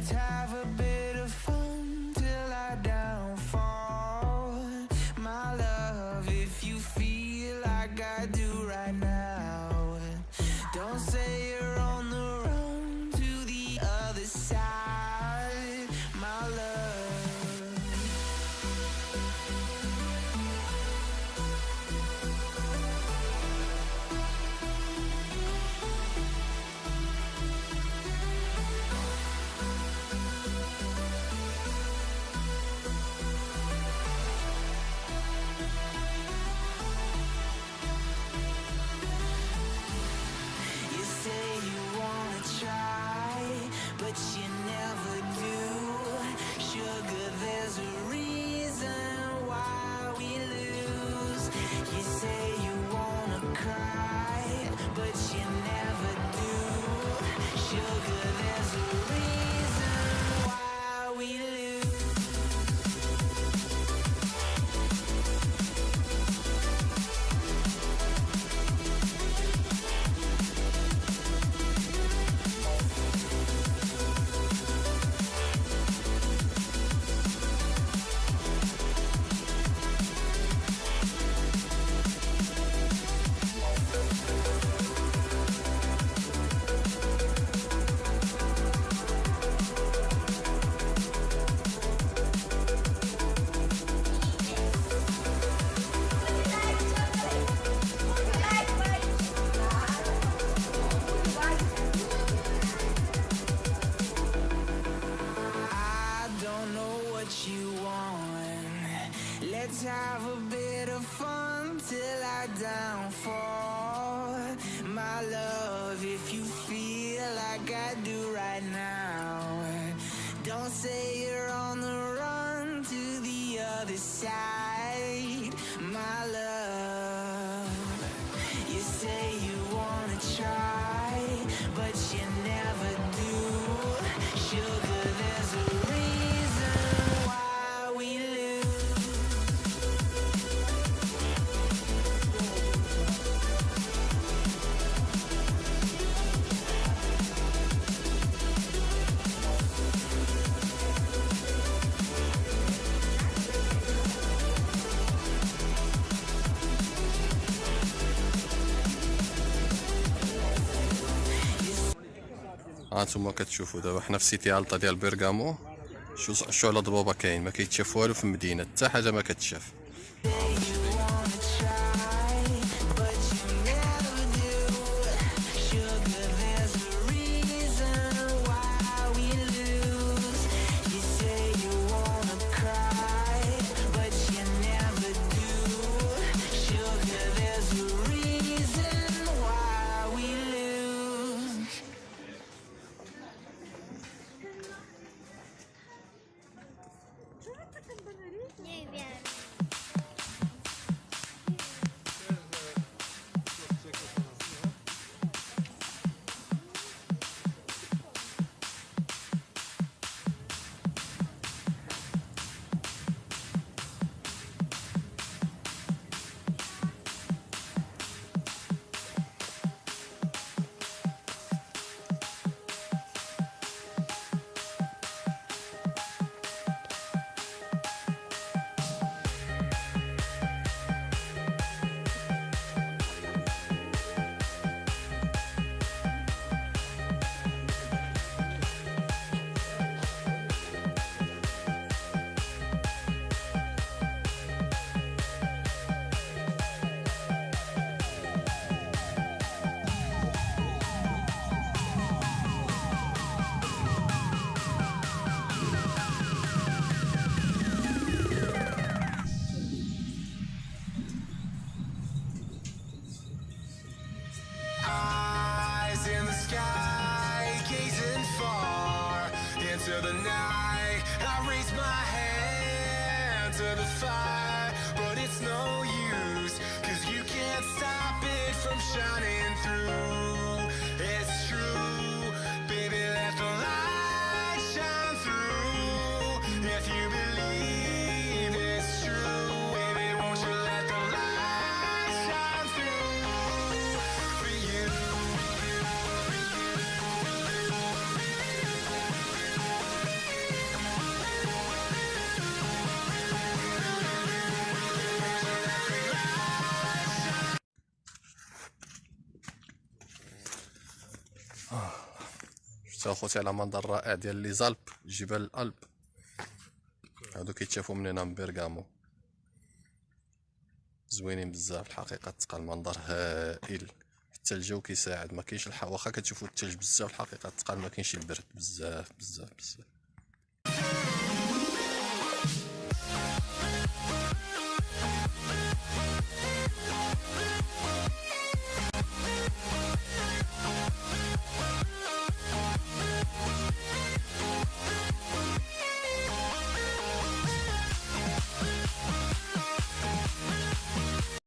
Let's have a bit of fun till I downfall. My love, if you feel like I do right now, don't say you're on the run to the other side, my love. You say you wanna try, but you never do. Sugar, there's a reason why we lose. You say you wanna cry, but you never do. Sugar, there's a reason why we lose. I don't know what you want. Let's have a bit of fun till I downfall. My love, if you feel like I do right now, don't say you're on the run to the other side, my love. You say you wanna try, but you never do. Sugar, there's a reason why we lose. هانتوما كتشوفوا دابا حنا في سيتي التا ديال بيرغامو. شو على ضبابه كاين، ما كيتشاف والو في المدينه، حتى حاجه ما كتشاف. Nie wiem. into the night. I raise my hand to the fire, but it's no use, 'cause you can't stop it from shining through. It's true, baby, let the light shine through. If you believe it's true, baby, won't you let the light shine through for you. دوزت اخوتي على منظر رائع ديال لي زالب، جبال الألب هادو كيتشافوا من هنا من بيرغامو، زوينين بزاف الحقيقة. تلقى المنظر هائل، حتى الجو كيساعد، ما كاينش واخا كتشوفوا الثلج بزاف الحقيقة تلقى ما كاينش البرد بزاف بزاف بزاف.